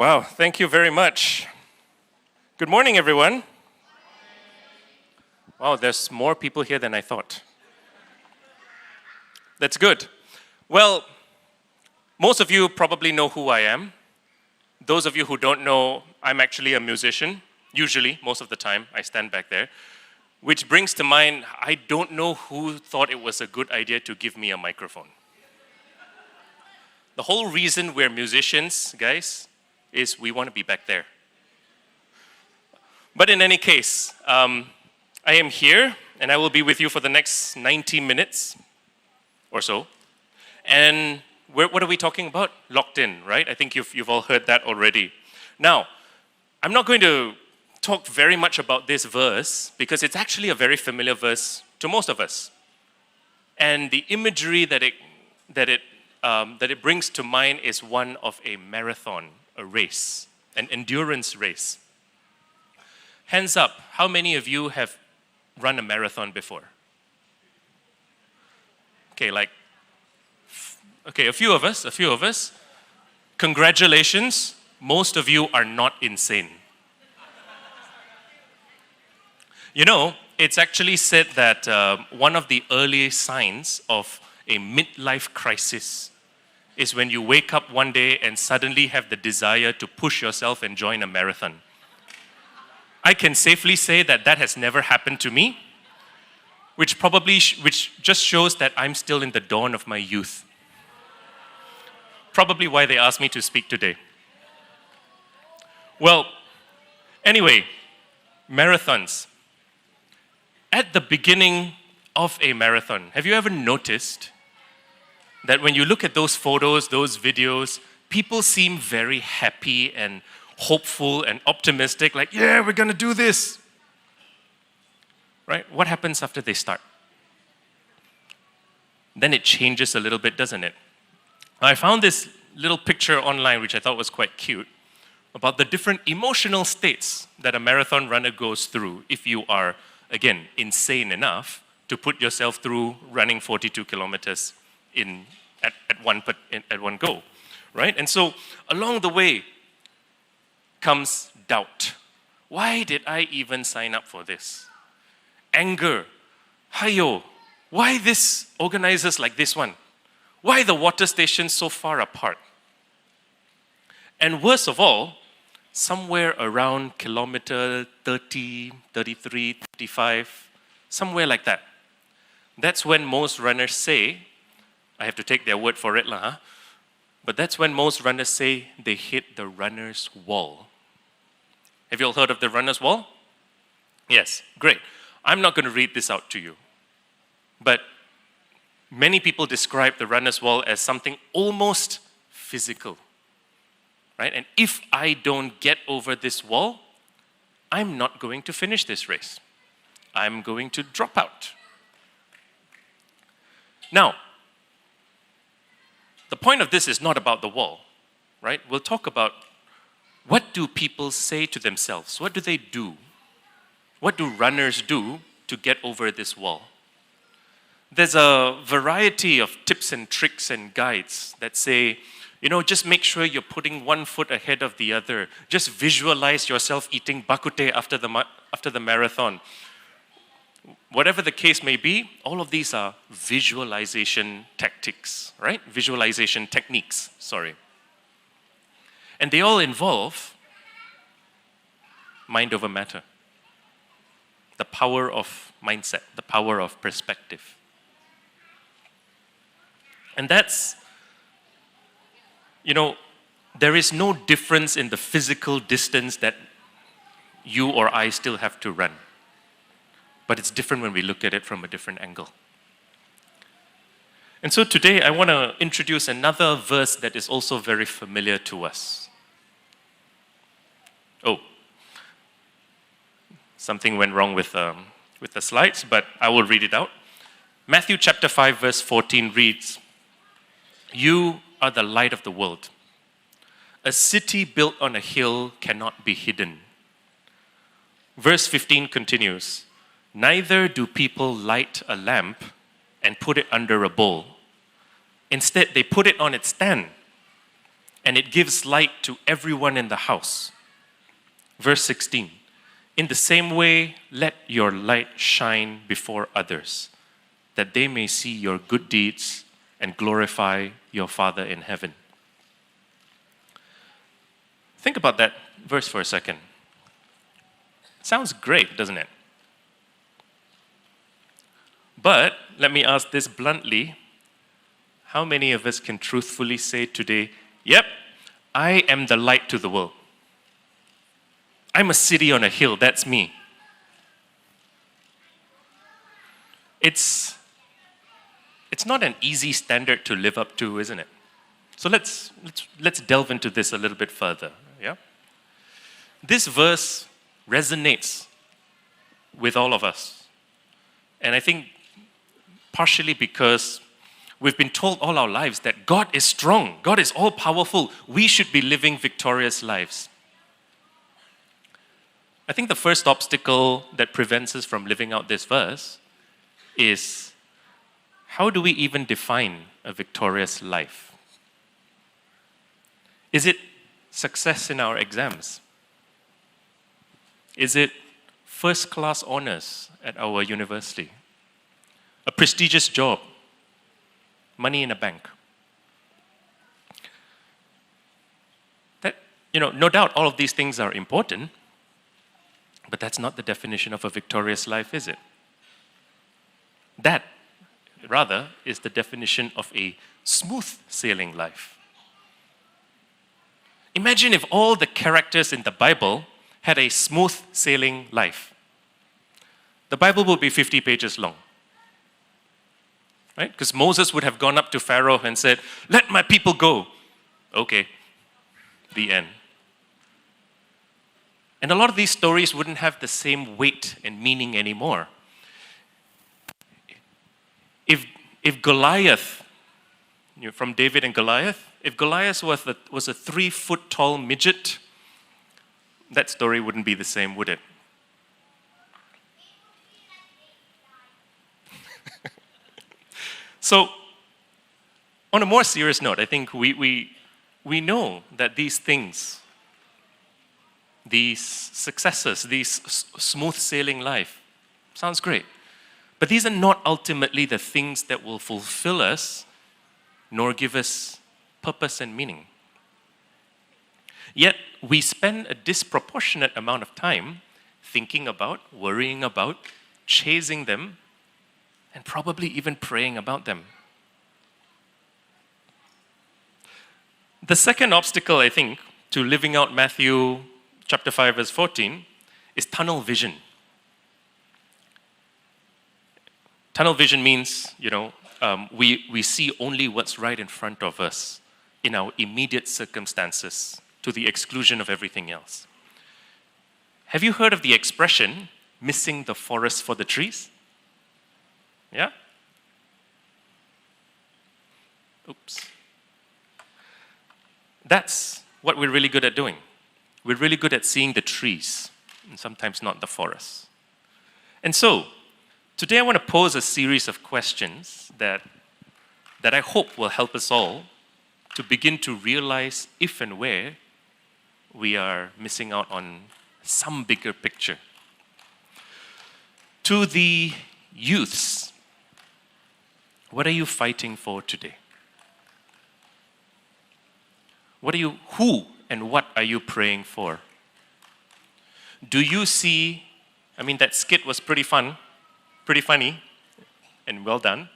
Wow, thank you very much. Good morning, everyone. Wow, there's more people here than I thought. That's good. Well, most of you probably know who I am. Those of you who don't know, I'm actually a musician. Usually, most of the time, I stand back there. Which brings to mind, I don't know who thought it was a good idea to give me a microphone. The whole reason we're musicians, guys, is we want to be back there. But in any case, I am here, and I will be with you for the next 90 minutes or so. And what are we talking about? Locked in, right? I think you've all heard that already. Now, I'm not going to talk very much about this verse because it's actually a very familiar verse to most of us. And the imagery that it brings to mind is one of a marathon, a race, an endurance race. Hands up, how many of you have run a marathon before? Okay, a few of us. Congratulations, most of you are not insane. You know, it's actually said that one of the early signs of a midlife crisis is when you wake up one day and suddenly have the desire to push yourself and join a marathon. I can safely say that that has never happened to me, which just shows that I'm still in the dawn of my youth. Probably why they asked me to speak today. Well, anyway, marathons. At the beginning of a marathon, have you ever noticed that when you look at those photos, those videos, people seem very happy and hopeful and optimistic, like, yeah, we're gonna do this. Right? What happens after they start? Then it changes a little bit, doesn't it? I found this little picture online, which I thought was quite cute, about the different emotional states that a marathon runner goes through if you are, again, insane enough to put yourself through running 42 kilometers at one go, right? And so along the way comes doubt. Why did I even sign up for this? Anger. Hayo, why this organizers like this one? Why the water stations so far apart? And worst of all, somewhere around kilometer 30, 33, 35, somewhere like that. That's when most runners say, I have to take their word for it, but that's when most runners say they hit the runner's wall. Have you all heard of the runner's wall? Yes, great. I'm not going to read this out to you, but many people describe the runner's wall as something almost physical, right? And if I don't get over this wall, I'm not going to finish this race. I'm going to drop out. Now, the point of this is not about the wall, right? We'll talk about what do people say to themselves? What do they do? What do runners do to get over this wall? There's a variety of tips and tricks and guides that say, just make sure you're putting one foot ahead of the other. Just visualize yourself eating bak kut teh after the marathon. Whatever the case may be, all of these are visualization tactics, right? Visualization techniques, sorry. And they all involve mind over matter. The power of mindset, the power of perspective. And that's, there is no difference in the physical distance that you or I still have to run. But it's different when we look at it from a different angle. And so today I want to introduce another verse that is also very familiar to us. Oh, something went wrong with the slides, but I will read it out. Matthew chapter 5 verse 14 reads, "You are the light of the world. A city built on a hill cannot be hidden." Verse 15 continues, "Neither do people light a lamp and put it under a bowl. Instead, they put it on its stand, and it gives light to everyone in the house. Verse 16, in the same way, let your light shine before others, that they may see your good deeds and glorify your Father in heaven. Think about that verse for a second. Sounds great, doesn't it? But let me ask this bluntly. How many of us can truthfully say today, yep, I am the light to the world. I'm a city on a hill, that's me. It's not an easy standard to live up to, isn't it? So let's delve into this a little bit further. Yeah? This verse resonates with all of us. And I think partially because we've been told all our lives that God is strong, God is all-powerful, we should be living victorious lives. I think the first obstacle that prevents us from living out this verse is, how do we even define a victorious life? Is it success in our exams? Is it first-class honors at our university? A prestigious job? Money in a bank? That, no doubt all of these things are important, but that's not the definition of a victorious life, is it? That, rather, is the definition of a smooth sailing life. Imagine if all the characters in the Bible had a smooth sailing life. The Bible would be 50 pages long. Right? Because Moses would have gone up to Pharaoh and said, let my people go. Okay, the end. And a lot of these stories wouldn't have the same weight and meaning anymore. If Goliath, from David and Goliath, if Goliath was a 3-foot-tall midget, that story wouldn't be the same, would it? So, on a more serious note, I think we know that these things, these successes, these smooth sailing life, sounds great. But these are not ultimately the things that will fulfill us, nor give us purpose and meaning. Yet, we spend a disproportionate amount of time thinking about, worrying about, chasing them, and probably even praying about them. The second obstacle, I think, to living out Matthew chapter 5, verse 14, is tunnel vision. Tunnel vision means, we see only what's right in front of us in our immediate circumstances to the exclusion of everything else. Have you heard of the expression, missing the forest for the trees? Yeah? Oops. That's what we're really good at doing. We're really good at seeing the trees, and sometimes not the forest. And so, today I want to pose a series of questions that I hope will help us all to begin to realize if and where we are missing out on some bigger picture. To the youths, what are you fighting for today? Who and what are you praying for? Do you see, that skit was pretty funny, and well done.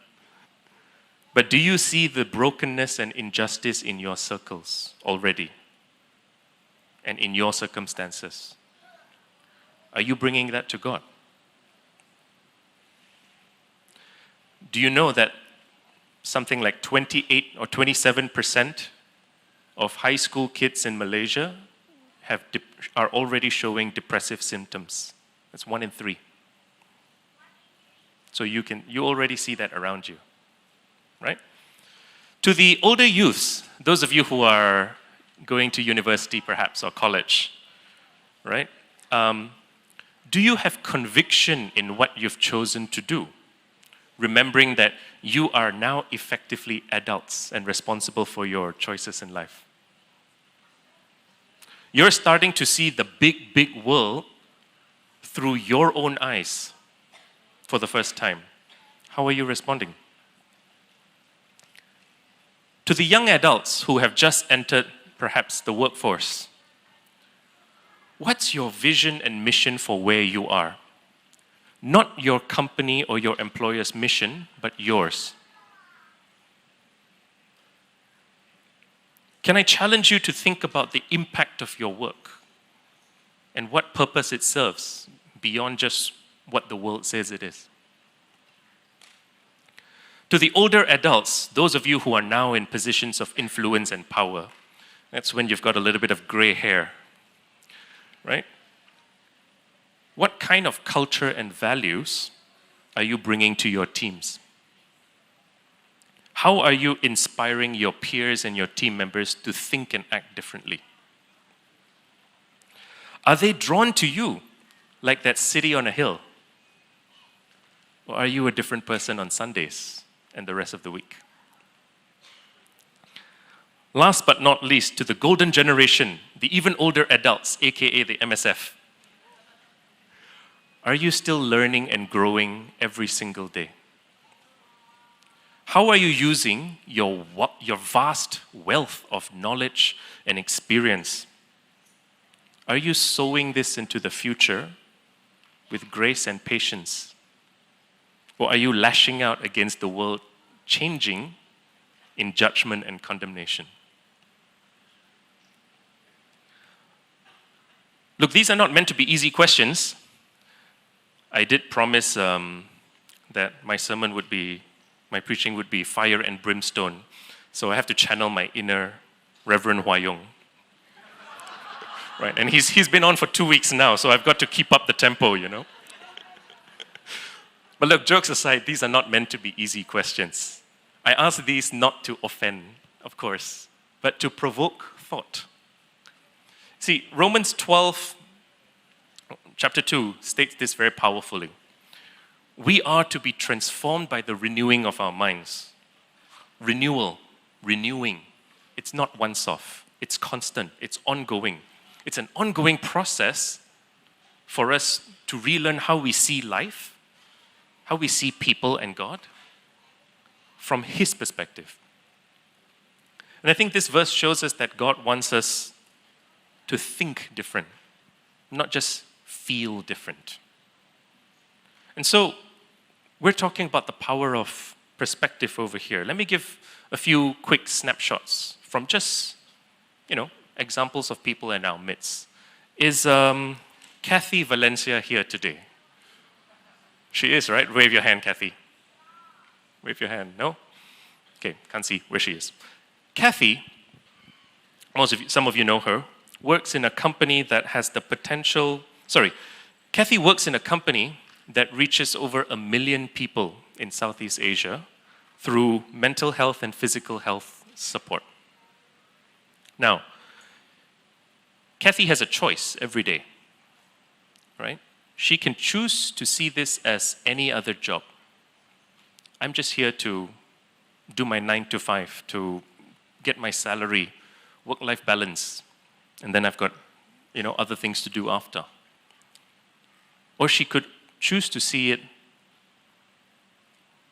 But do you see the brokenness and injustice in your circles already? And in your circumstances? Are you bringing that to God? Do you know that something like 28 or 27% of high school kids in Malaysia are already showing depressive symptoms? That's 1 in 3. So you already see that around you, right? To the older youths, those of you who are going to university perhaps or college, right? Do you have conviction in what you've chosen to do? Remembering that you are now effectively adults and responsible for your choices in life. You're starting to see the big, big world through your own eyes for the first time. How are you responding? To the young adults who have just entered perhaps the workforce, what's your vision and mission for where you are? Not your company or your employer's mission, but yours. Can I challenge you to think about the impact of your work and what purpose it serves beyond just what the world says it is? To the older adults, those of you who are now in positions of influence and power, that's when you've got a little bit of gray hair, right? What kind of culture and values are you bringing to your teams? How are you inspiring your peers and your team members to think and act differently? Are they drawn to you like that city on a hill? Or are you a different person on Sundays and the rest of the week? Last but not least, to the golden generation, the even older adults, aka the MSF. Are you still learning and growing every single day? How are you using your vast wealth of knowledge and experience? Are you sowing this into the future with grace and patience? Or are you lashing out against the world changing in judgment and condemnation? Look, these are not meant to be easy questions. I did promise that my preaching would be fire and brimstone. So I have to channel my inner Reverend Hua Yong. Right, and he's been on for 2 weeks now, so I've got to keep up the tempo, you know. But look, jokes aside, these are not meant to be easy questions. I ask these not to offend, of course, but to provoke thought. See, Romans 12, chapter 2, states this very powerfully. We are to be transformed by the renewing of our minds. Renewal, renewing. It's not once off. It's constant. It's ongoing. It's an ongoing process for us to relearn how we see life, how we see people and God from His perspective. And I think this verse shows us that God wants us to think different, not just feel different. And so, we're talking about the power of perspective over here. Let me give a few quick snapshots from just, examples of people in our midst. Is Kathy Valencia here today? She is, right? Wave your hand, Kathy. Wave your hand. No? Okay, can't see where she is. Kathy, some of you know her, works in a company that has the potential. Kathy works in a company that reaches over 1 million people in Southeast Asia through mental health and physical health support. Now, Kathy has a choice every day, right? She can choose to see this as any other job. I'm just here to do my 9 to 5, to get my salary, work-life balance, and then I've got, other things to do after. Or she could choose to see it.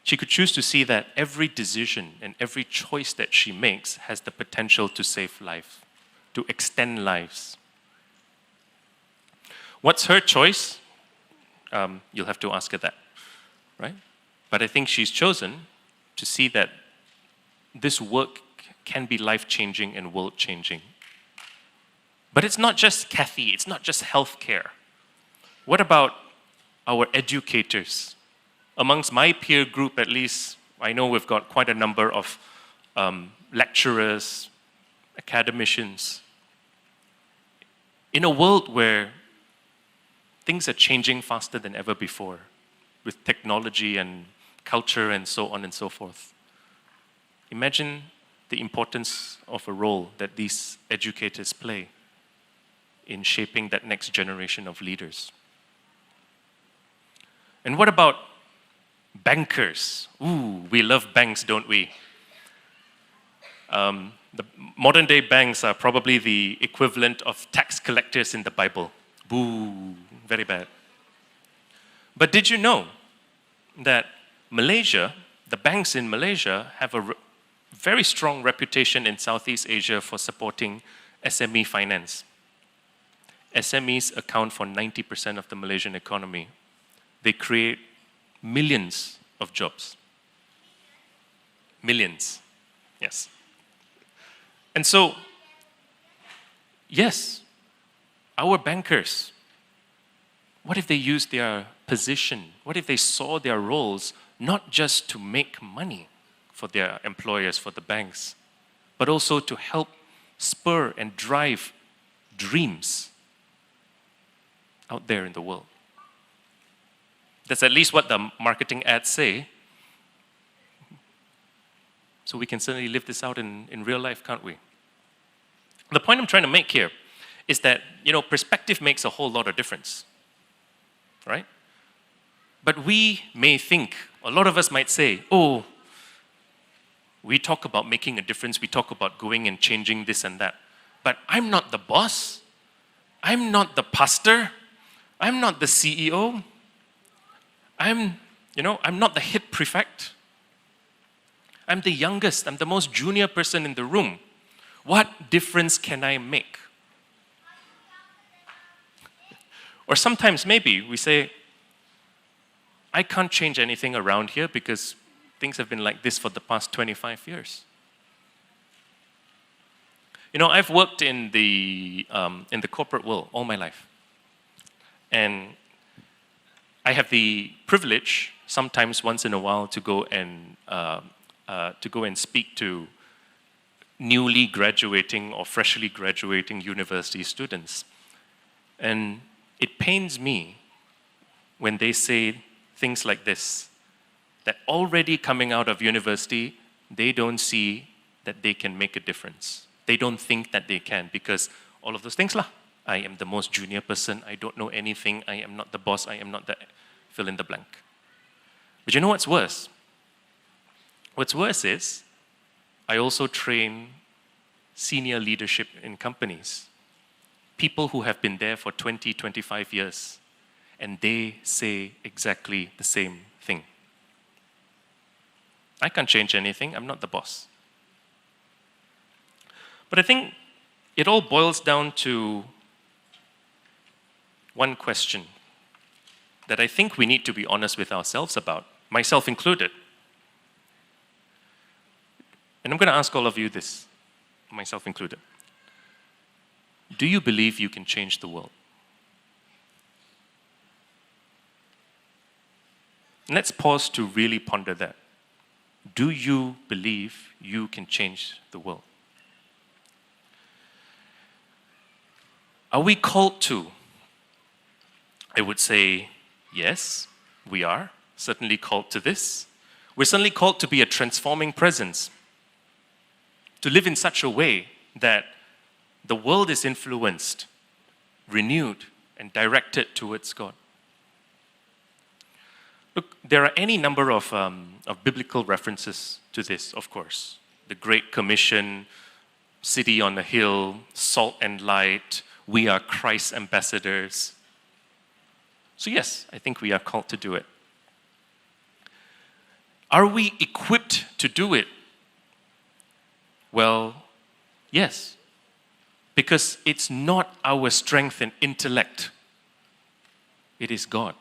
She could choose to see that every decision and every choice that she makes has the potential to save lives, to extend lives. What's her choice? You'll have to ask her that, right? But I think she's chosen to see that this work can be life-changing and world-changing. But it's not just Kathy, it's not just healthcare. What about our educators? Amongst my peer group, at least, I know we've got quite a number of lecturers, academicians. In a world where things are changing faster than ever before, with technology and culture and so on and so forth, imagine the importance of a role that these educators play in shaping that next generation of leaders. And what about bankers? Ooh, we love banks, don't we? The modern day banks are probably the equivalent of tax collectors in the Bible. Boo, very bad. But did you know that Malaysia, the banks in Malaysia, have a very strong reputation in Southeast Asia for supporting SME finance? SMEs account for 90% of the Malaysian economy. They create millions of jobs. Millions, yes. And so, yes, our bankers, what if they used their position? What if they saw their roles not just to make money for their employers, for the banks, but also to help spur and drive dreams out there in the world? That's at least what the marketing ads say. So we can certainly live this out in real life, can't we? The point I'm trying to make here is that, perspective makes a whole lot of difference, right? But we may think, a lot of us might say, oh, we talk about making a difference, we talk about going and changing this and that, but I'm not the boss, I'm not the pastor, I'm not the CEO, I'm not the head prefect. I'm the youngest, I'm the most junior person in the room. What difference can I make? Or sometimes maybe we say, I can't change anything around here because things have been like this for the past 25 years. I've worked in the corporate world all my life. And I have the privilege, sometimes once in a while, to go and speak to newly graduating or freshly graduating university students. And it pains me when they say things like this, that already coming out of university, they don't see that they can make a difference. They don't think that they can because all of those things lah. I am the most junior person, I don't know anything, I am not the boss, I am not the fill in the blank. But you know what's worse? What's worse is, I also train senior leadership in companies, people who have been there for 20, 25 years, and they say exactly the same thing. I can't change anything, I'm not the boss. But I think it all boils down to one question that I think we need to be honest with ourselves about, myself included. And I'm going to ask all of you this, myself included. Do you believe you can change the world? Let's pause to really ponder that. Do you believe you can change the world? Are we called to? I would say, yes, we are certainly called to this. We're certainly called to be a transforming presence, to live in such a way that the world is influenced, renewed, and directed towards God. Look, there are any number of biblical references to this, of course. The Great Commission, City on the Hill, Salt and Light, we are Christ's ambassadors. So yes, I think we are called to do it. Are we equipped to do it? Well, yes. Because it's not our strength and intellect. It is God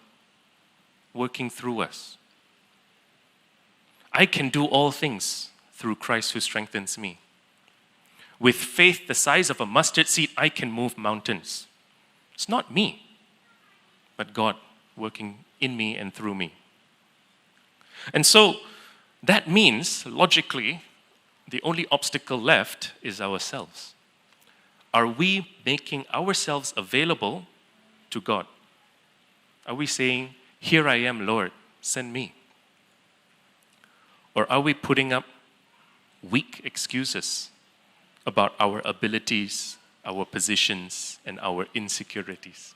working through us. I can do all things through Christ who strengthens me. With faith the size of a mustard seed, I can move mountains. It's not me, but God working in me and through me. And so that means, logically, the only obstacle left is ourselves. Are we making ourselves available to God? Are we saying, here I am, Lord, send me? Or are we putting up weak excuses about our abilities, our positions, and our insecurities?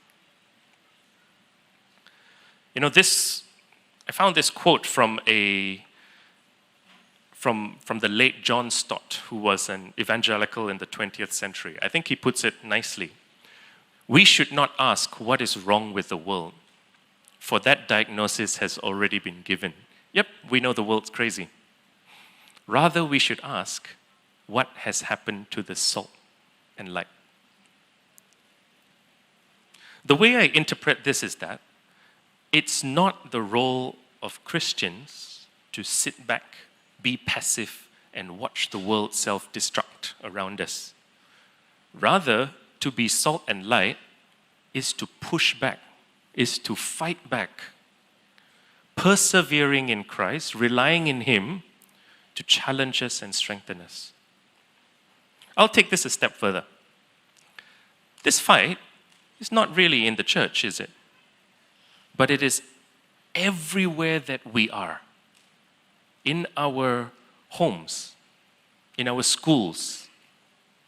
I found this quote from from the late John Stott, who was an evangelical in the 20th century. I think he puts it nicely. We should not ask what is wrong with the world, for that diagnosis has already been given. Yep, we know the world's crazy. Rather, we should ask, what has happened to the salt and light? The way I interpret this is that it's not the role of Christians to sit back, be passive, and watch the world self-destruct around us. Rather, to be salt and light is to push back, is to fight back, persevering in Christ, relying in Him to challenge us and strengthen us. I'll take this a step further. This fight is not really in the church, is it? But it is everywhere that we are. In our homes, in our schools,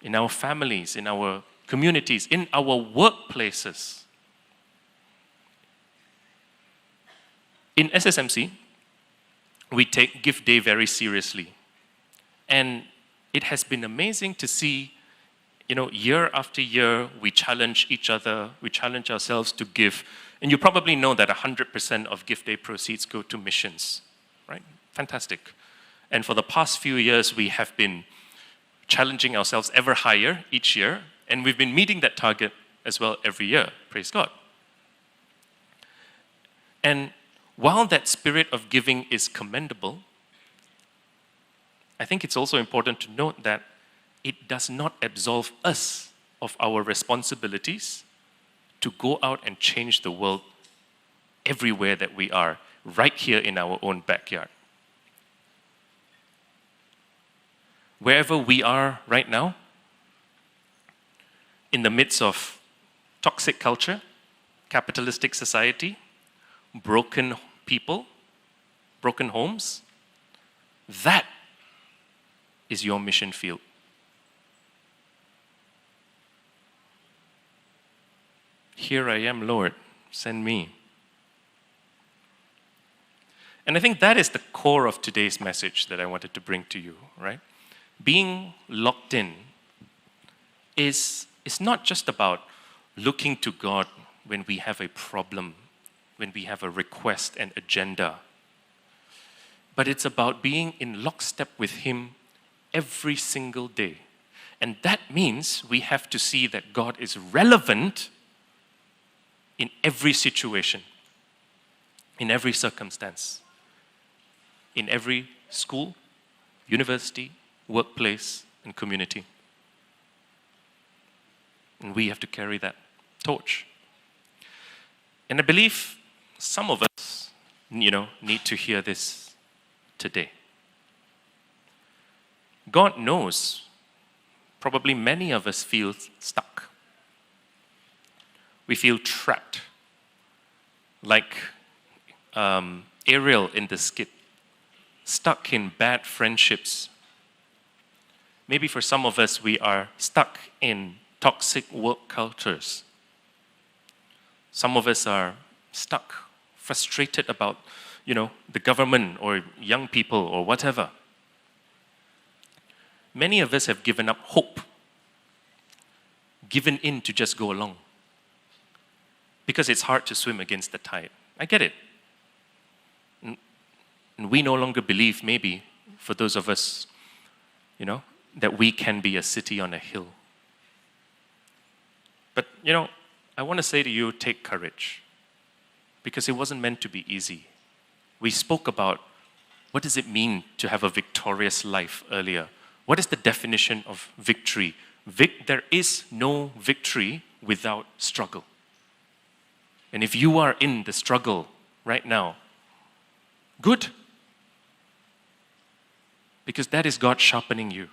in our families, in our communities, in our workplaces. In SSMC, we take Gift Day very seriously. And it has been amazing to see, year after year, we challenge each other, we challenge ourselves to give. And you probably know that 100% of Gift Day proceeds go to missions, right? Fantastic. And for the past few years, we have been challenging ourselves ever higher each year, and we've been meeting that target as well every year. Praise God. And while that spirit of giving is commendable, I think it's also important to note that it does not absolve us of our responsibilities to go out and change the world everywhere that we are, right here in our own backyard. Wherever we are right now, in the midst of toxic culture, capitalistic society, broken people, broken homes, that is your mission field. Here I am, Lord, send me. And I think that is the core of today's message that I wanted to bring to you, right? Being locked in is not just about looking to God when we have a problem, when we have a request and agenda, but it's about being in lockstep with Him every single day. And that means we have to see that God is relevant in every situation, in every circumstance, in every school, university, workplace, and community. And we have to carry that torch. And I believe some of us, need to hear this today. God knows, probably many of us feel stuck. We feel trapped, like Ariel in the skit, stuck in bad friendships. Maybe for some of us, we are stuck in toxic work cultures. Some of us are stuck, frustrated about, the government or young people or whatever. Many of us have given up hope, given in to just go along. Because it's hard to swim against the tide. I get it. And we no longer believe, maybe, for those of us, that we can be a city on a hill. But, I want to say to you, take courage. Because it wasn't meant to be easy. We spoke about what does it mean to have a victorious life earlier. What is the definition of victory? There is no victory without struggle. And if you are in the struggle right now, good. Because that is God sharpening you.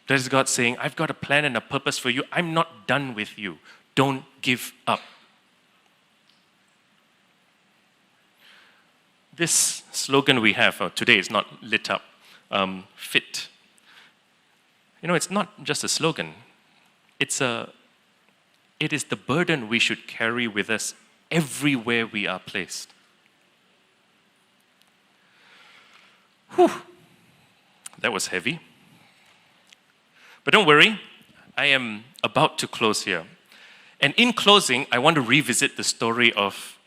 That is God saying, I've got a plan and a purpose for you. I'm not done with you. Don't give up. This slogan we have today is not lit up, fit. It's not just a slogan. It is the burden we should carry with us everywhere we are placed. Whew. That was heavy. But don't worry, I am about to close here. And in closing, I want to revisit the story of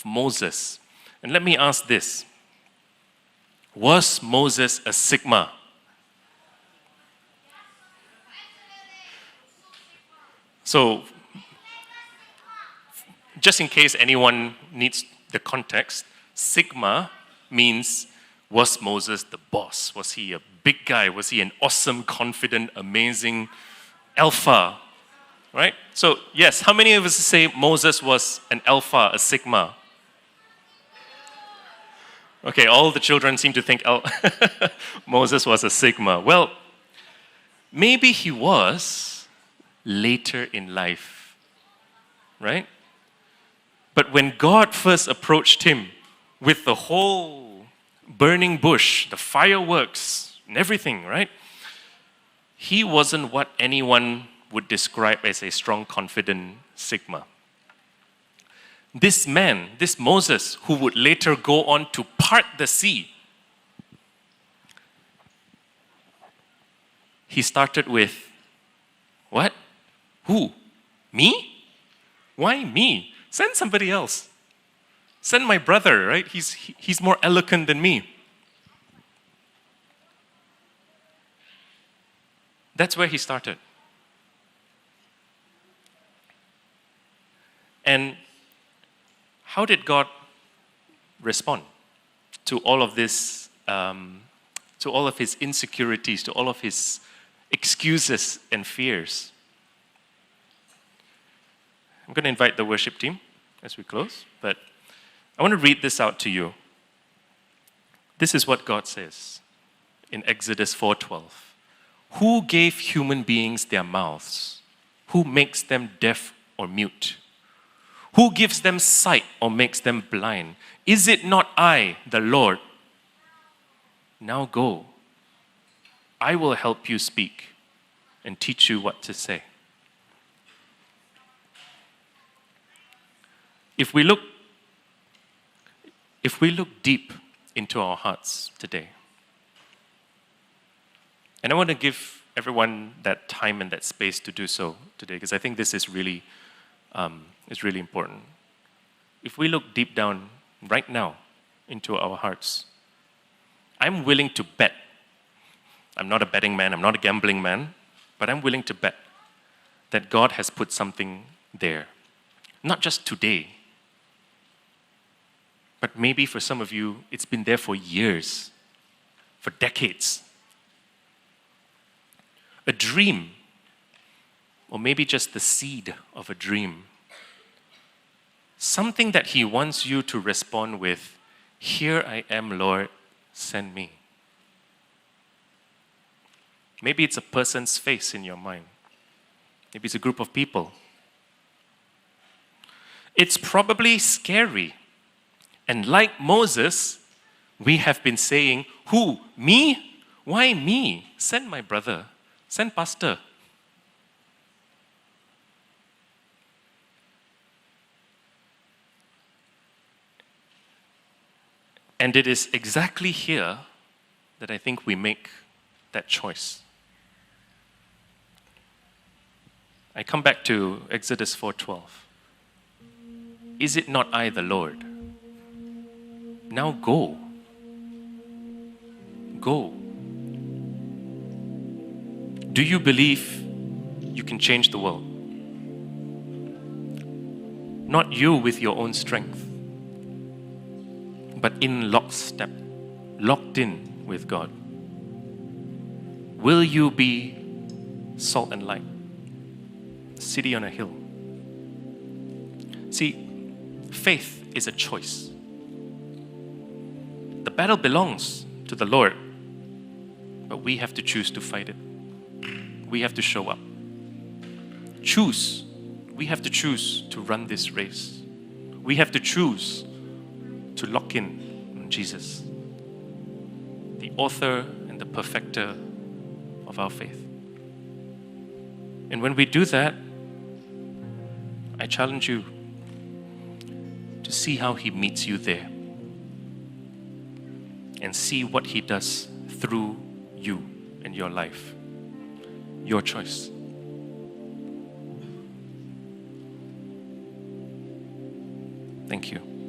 Moses. And let me ask this. Was Moses a Sigma? So, just in case anyone needs the context, Sigma means, was Moses the boss? Was he a big guy? Was he an awesome, confident, amazing alpha? Right? So, yes, how many of us say Moses was an alpha, a Sigma? Okay, all the children seem to think Moses was a Sigma. Well, maybe he was later in life, right? But when God first approached him with the whole burning bush, the fireworks, and everything, right? He wasn't what anyone would describe as a strong, confident Sigma. This man, this Moses, who would later go on to part the sea, he started with, what? Who? Me? Why me? Send somebody else. Send my brother, right? He's more eloquent than me. That's where he started. And how did God respond to all of this, to all of his insecurities, to all of his excuses and fears? I'm going to invite the worship team as we close, but I want to read this out to you. This is what God says in Exodus 4:12. Who gave human beings their mouths? Who makes them deaf or mute? Who gives them sight or makes them blind? Is it not I, the Lord? Now go. I will help you speak and teach you what to say. If we look deep into our hearts today, and I want to give everyone that time and that space to do so today, because I think this is really important. If we look deep down right now into our hearts, I'm willing to bet. I'm not a betting man, I'm not a gambling man, but I'm willing to bet that God has put something there. Not just today, but maybe for some of you, it's been there for years, for decades. A dream, or maybe just the seed of a dream. Something that he wants you to respond with, here I am, Lord, send me. Maybe it's a person's face in your mind. Maybe it's a group of people. It's probably scary. And like Moses, we have been saying, who? Me? Why me? Send my brother. Send pastor. And it is exactly here that I think we make that choice. I come back to Exodus 4:12. Is it not I, the Lord? Now go. Go. Do you believe you can change the world? Not you with your own strength, but in lockstep, locked in with God. Will you be salt and light? City on a hill. See, faith is a choice. The battle belongs to the Lord, but we have to choose to fight it. We have to show up. Choose. We have to choose to run this race. We have to choose to lock in on Jesus, the author and the perfecter of our faith. And when we do that, I challenge you to see how he meets you there and see what he does through you and your life. Your choice. Thank you.